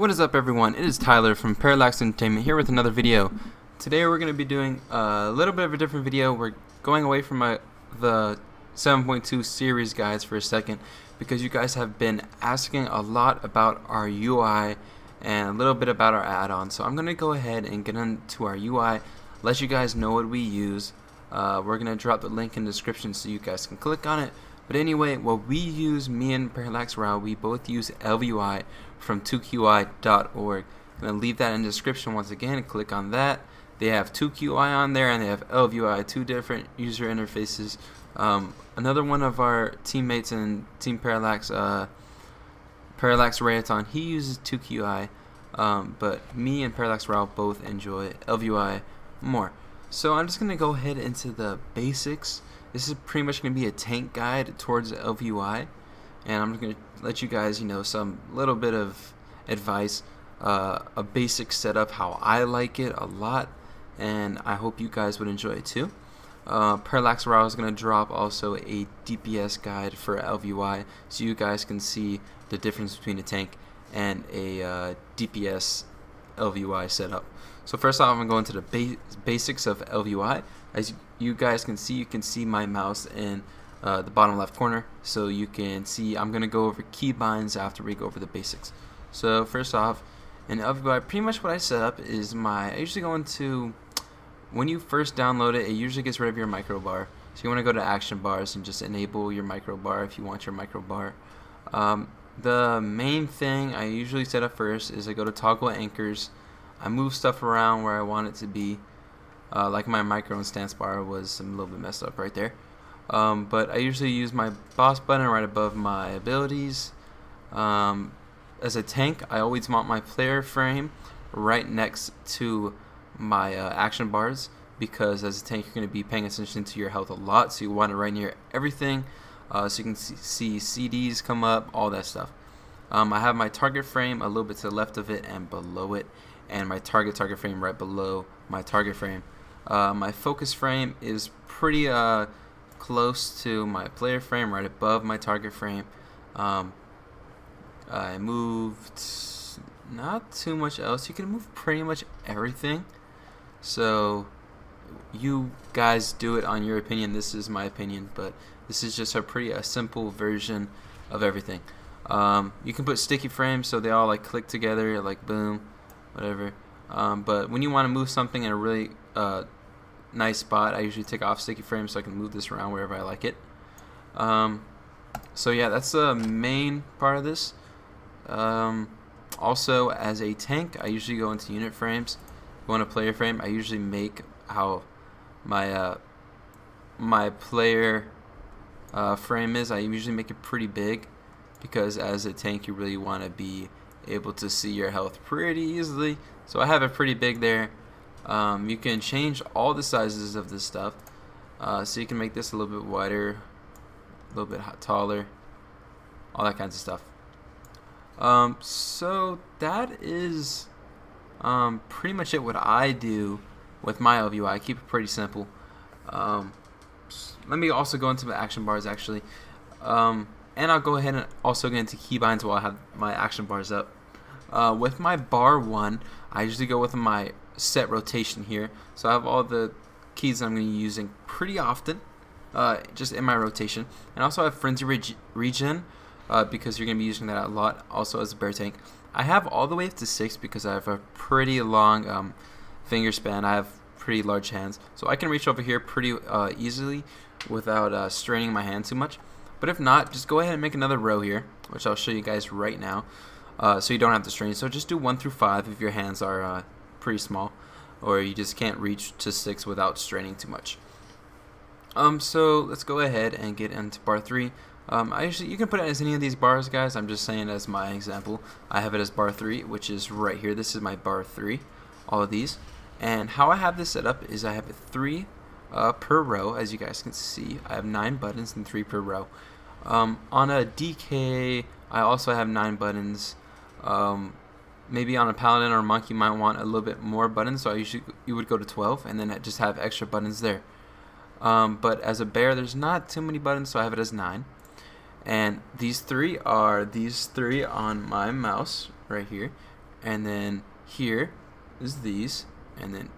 What is up, everyone? It is Tyler from Parallax Entertainment here with another video. Today we're going to be doing a little bit of a different video. We're going away from the 7.2 series guides for a second because you guys have been asking a lot about our UI and a little bit about our add-ons. So I'm going to go ahead and get into our UI, let you guys know what we use. We're going to drop the link in the description so you guys can click on it. But anyway, what we use, me and Parallax Rao, we both use ELVUI from 2QI.org. I'm going to leave that in the description once again. Click on that. They have 2QI on there and they have ELVUI, two different user interfaces. Another one of our teammates in Team Parallax, Parallax Rayaton, he uses 2QI, but me and Parallax Rao both enjoy ELVUI more. So I'm just going to go ahead into the basics. This is pretty much going to be a tank guide towards ELVUI, and I'm going to let you guys, some little bit of advice, a basic setup, how I like it a lot, and I hope you guys would enjoy it too. Parallax Rao is going to drop also a DPS guide for ELVUI, so you guys can see the difference between a tank and a DPS ELVUI setup. So first off, I'm going to go into the basics of ELVUI. As you guys can see my mouse in the bottom left corner, so you can see I'm going to go over keybinds after we go over the basics. So first off, in ELVUI, pretty much what I set up is I usually go into, when you first download it, it usually gets rid of your micro bar. So you want to go to action bars and just enable your micro bar if you want your micro bar. The main thing I usually set up first is I go to toggle anchors. I move stuff around where I want it to be. Like my micro and stance bar was a little bit messed up right there. But I usually use my boss button right above my abilities. As a tank, I always want my player frame right next to my action bars, because as a tank you're going to be paying attention to your health a lot, so you want it right near everything, so you can see CDs come up, all that stuff. I have my target frame a little bit to the left of it and below it, and my target frame right below my target frame. My focus frame is pretty close to my player frame, right above my target frame. I moved not too much else. You can move pretty much everything, so you guys do it on your opinion. This is my opinion, but this is just a simple version of everything. You can put sticky frames so they all like click together, like boom, whatever. But when you want to move something in a really nice spot, I usually take off sticky frames so I can move this around wherever I like it. So yeah, that's the main part of this. Also, as a tank, I usually go into unit frames. Go into player frame. I usually make how my my player frame is. I usually make it pretty big, because as a tank you really want to be able to see your health pretty easily. So I have it pretty big there. You can change all the sizes of this stuff, so you can make this a little bit wider, a little bit taller, all that kinds of stuff. So that is pretty much it what I do with my ELVUI. I keep it pretty simple. Let me also go into the action bars actually, and I'll go ahead and also get into keybinds while I have my action bars up. With my bar 1, I usually go with my set rotation here, so I have all the keys that I'm going to be using pretty often, just in my rotation. And also I have frenzy regen, because you're going to be using that a lot also as a bear tank. I have all the way up to 6 because I have a pretty long finger span. I have pretty large hands, so I can reach over here pretty easily without straining my hand too much. But if not, just go ahead and make another row here, which I'll show you guys right now, so you don't have to strain. So just do 1 through 5 if your hands are pretty small, or you just can't reach to 6 without straining too much. So let's go ahead and get into bar 3. You can put it as any of these bars, guys. I'm just saying as my example. I have it as bar 3, which is right here. This is my bar 3, all of these. And how I have this set up is I have 3 per row. As you guys can see, I have 9 buttons and 3 per row. On a DK, I also have 9 buttons. Maybe on a paladin or a monk, you might want a little bit more buttons, so you would go to 12 and then just have extra buttons there. But as a bear, there's not too many buttons, so I have it as 9. And these three are these three on my mouse right here. and then here is these, and then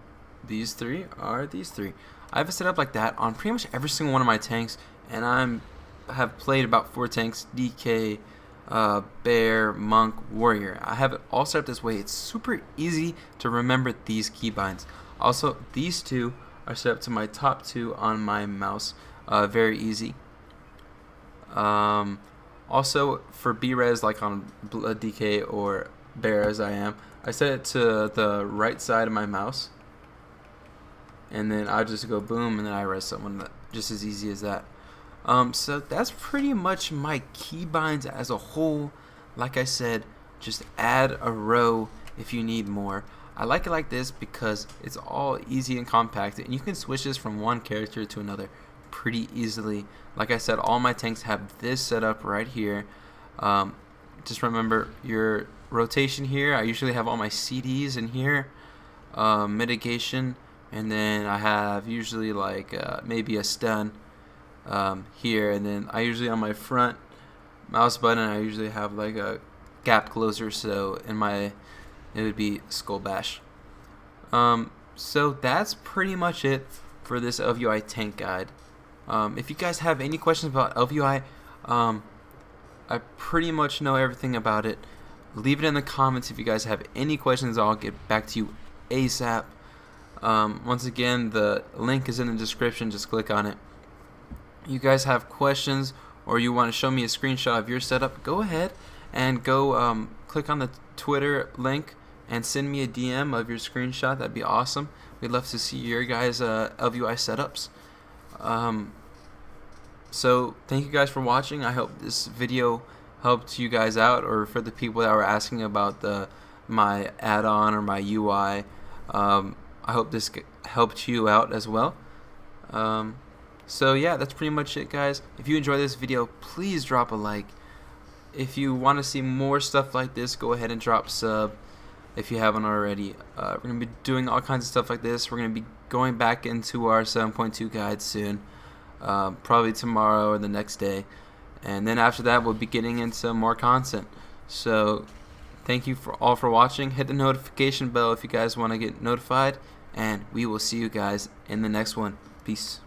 these three are these three. I have it set up like that on pretty much every single one of my tanks, and I have played about 4 tanks: DK, Bear, Monk, Warrior. I have it all set up this way. It's super easy to remember these keybinds. Also, these two are set up to my top 2 on my mouse. Very easy. Also, for B-Res, like on DK or Bear as I am, I set it to the right side of my mouse, and then I just go boom, and then I res someone. Just as easy as that. So that's pretty much my keybinds as a whole. Like I said, just add a row if you need more. I like it like this because it's all easy and compact, and you can switch this from one character to another pretty easily. Like I said, all my tanks have this set up right here. Just remember your rotation here. I usually have all my CDs in here, mitigation, and then I have usually like maybe a stun here, and then I usually on my front mouse button I usually have like a gap closer, so in my it would be skull bash. So that's pretty much it for this ELVUI tank guide. If you guys have any questions about ELVUI, I pretty much know everything about it. Leave it in the comments if you guys have any questions. I'll get back to you ASAP. Once again, the link is in the description. Just click on it. You guys have questions or you want to show me a screenshot of your setup, go ahead and go click on the Twitter link and send me a DM of your screenshot. That'd be awesome. We'd love to see your guys' ELVUI setups. So thank you guys for watching. I hope this video helped you guys out, or for the people that were asking about my add-on or my UI. I hope this helped you out as well. So yeah, that's pretty much it, guys. If you enjoyed this video, please drop a like. If you want to see more stuff like this, go ahead and drop sub if you haven't already. We're going to be doing all kinds of stuff like this. We're going to be going back into our 7.2 guide soon, probably tomorrow or the next day, and then after that we'll be getting into more content. So thank you all for watching. Hit the notification bell if you guys want to get notified, and we will see you guys in the next one. Peace.